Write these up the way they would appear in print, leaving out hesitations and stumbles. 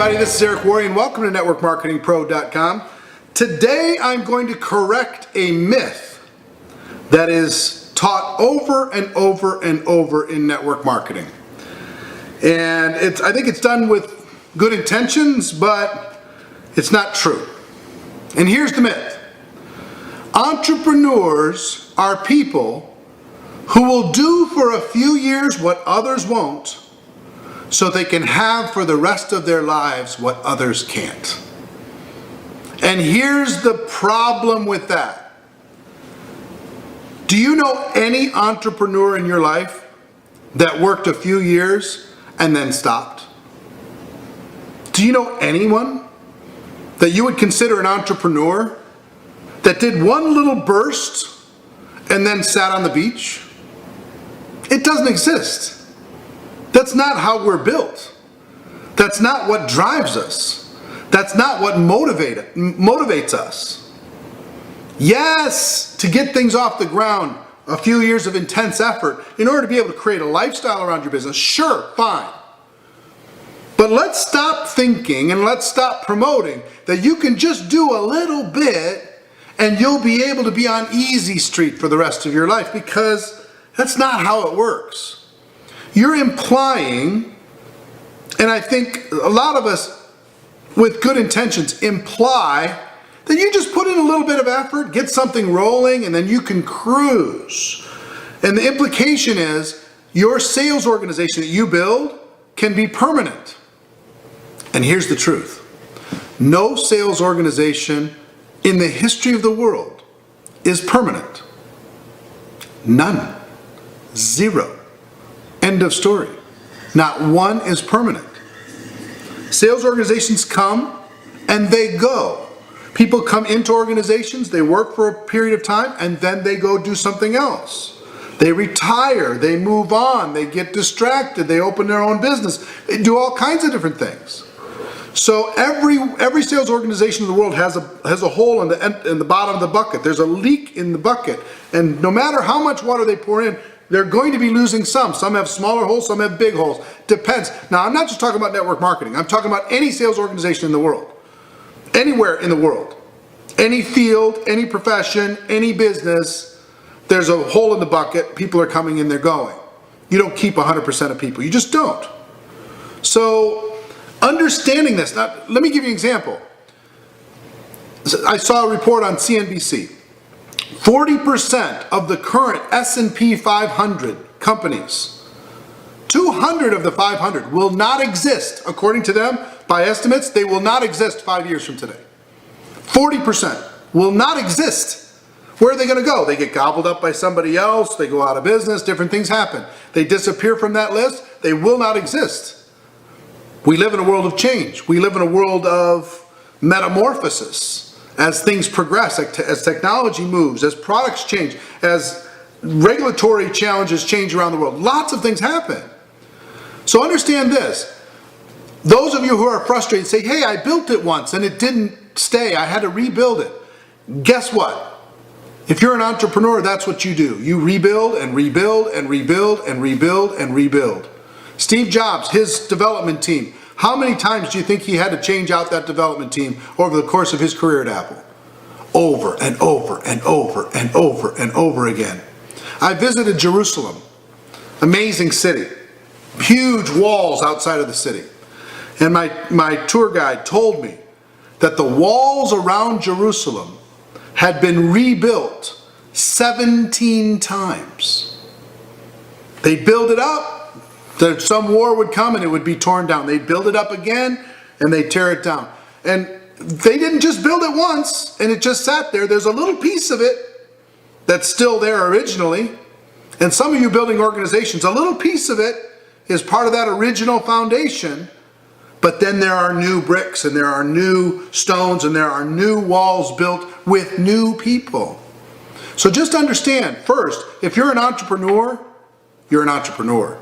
everybody, this is Worre and welcome to networkmarketingpro.com. Today I'm going to correct a myth that is taught over and over and over in network marketing. And I think it's done with good intentions, but it's not true. And here's the myth. Entrepreneurs are people who will do for a few years what others won't, so they can have for the rest of their lives what others can't. And here's the problem with that. Do you know any entrepreneur in your life that worked a few years and then stopped? Do you know anyone that you would consider an entrepreneur that did one little burst and then sat on the beach? It doesn't exist. That's not how we're built. That's not what drives us. That's not what motivates us. Yes, to get things off the ground, a few years of intense effort in order to be able to create a lifestyle around your business, sure, fine. But let's stop thinking and let's stop promoting that you can just do a little bit and you'll be able to be on easy street for the rest of your life, because that's not how it works. You're implying, and I think a lot of us with good intentions imply, that you just put in a little bit of effort, get something rolling, and then you can cruise. And the implication is your sales organization that you build can be permanent. And here's the truth. No sales organization in the history of the world is permanent. None. Zero. End of story. Not one is permanent. Sales organizations come and they go. People come into organizations, they work for a period of time, and then they go do something else. They retire, they move on, they get distracted, they open their own business, they do all kinds of different things. So every sales organization in the world has a hole in the bottom of the bucket. There's a leak in the bucket, and no matter how much water they pour in, they're going to be losing some. Some have smaller holes, some have big holes. Depends. Now, I'm not just talking about network marketing. I'm talking about any sales organization in the world. Anywhere in the world. Any field, any profession, any business, there's a hole in the bucket. People are coming in, they're going. You don't keep 100% of people. You just don't. So, understanding this. Now, let me give you an example. I saw a report on CNBC. 40% of the current S&P 500 companies, 200 of the 500 will not exist, according to them, by estimates, they will not exist 5 years from today. 40% will not exist. Where are they going to go? They get gobbled up by somebody else, they go out of business, different things happen. They disappear from that list, they will not exist. We live in a world of change. We live in a world of metamorphosis. As things progress, as technology moves, as products change, as regulatory challenges change around the world, lots of things happen. So understand this. Those of you who are frustrated say, hey, I built it once and it didn't stay. I had to rebuild it. Guess what? If you're an entrepreneur, that's what you do. You rebuild and rebuild and rebuild and rebuild and rebuild. Steve Jobs, his development team, how many times do you think he had to change out that development team over the course of his career at Apple? Over and over and over and over and over again. I visited Jerusalem, amazing city, huge walls outside of the city. And my tour guide told me that the walls around Jerusalem had been rebuilt 17 times. They build it up. Some war would come and it would be torn down. They'd build it up again and they'd tear it down. And they didn't just build it once and it just sat there. There's a little piece of it that's still there originally. And some of you building organizations, a little piece of it is part of that original foundation. But then there are new bricks and there are new stones and there are new walls built with new people. So just understand, first, if you're an entrepreneur, you're an entrepreneur.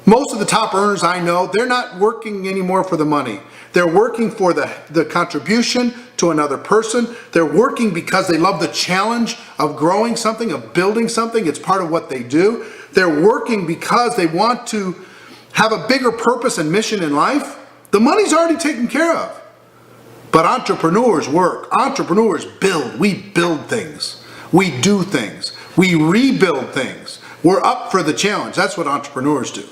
Most of the top earners I know, they're not working anymore for the money. They're working for the contribution to another person. They're working because they love the challenge of growing something, of building something. It's part of what they do. They're working because they want to have a bigger purpose and mission in life The money's already taken care of. But entrepreneurs work. Entrepreneurs build. We build things. We do things. We rebuild things. We're up for the challenge. That's what entrepreneurs do.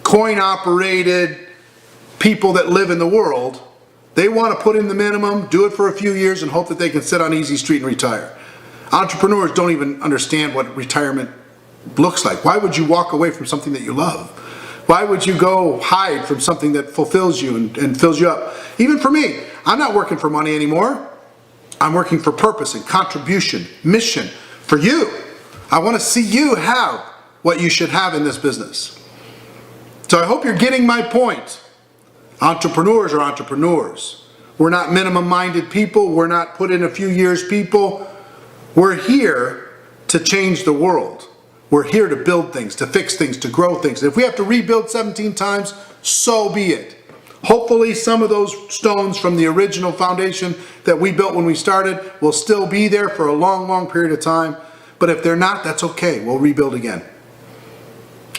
Coin-operated people that live in the world, they want to put in the minimum, do it for a few years, and hope that they can sit on easy street and retire. Entrepreneurs don't even understand what retirement looks like. Why would you walk away from something that you love? Why would you go hide from something that fulfills you and fills you up? Even for me, I'm not working for money anymore. I'm working for purpose and contribution, mission for you. I want to see you have what you should have in this business. So I hope you're getting my point. Entrepreneurs are entrepreneurs. We're not minimum-minded people. We're not put in a few years people. We're here to change the world. We're here to build things, to fix things, to grow things. If we have to rebuild 17 times, so be it. Hopefully some of those stones from the original foundation that we built when we started will still be there for a long, long period of time. But if they're not, that's okay. We'll rebuild again.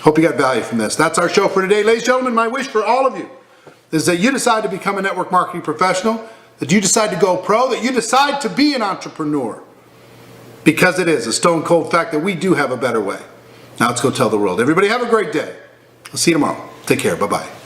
Hope you got value from this. That's our show for today. Ladies and gentlemen, my wish for all of you is that you decide to become a network marketing professional, that you decide to go pro, that you decide to be an entrepreneur. Because it is a stone cold fact that we do have a better way. Now let's go tell the world. Everybody have a great day. I'll see you tomorrow. Take care. Bye-bye.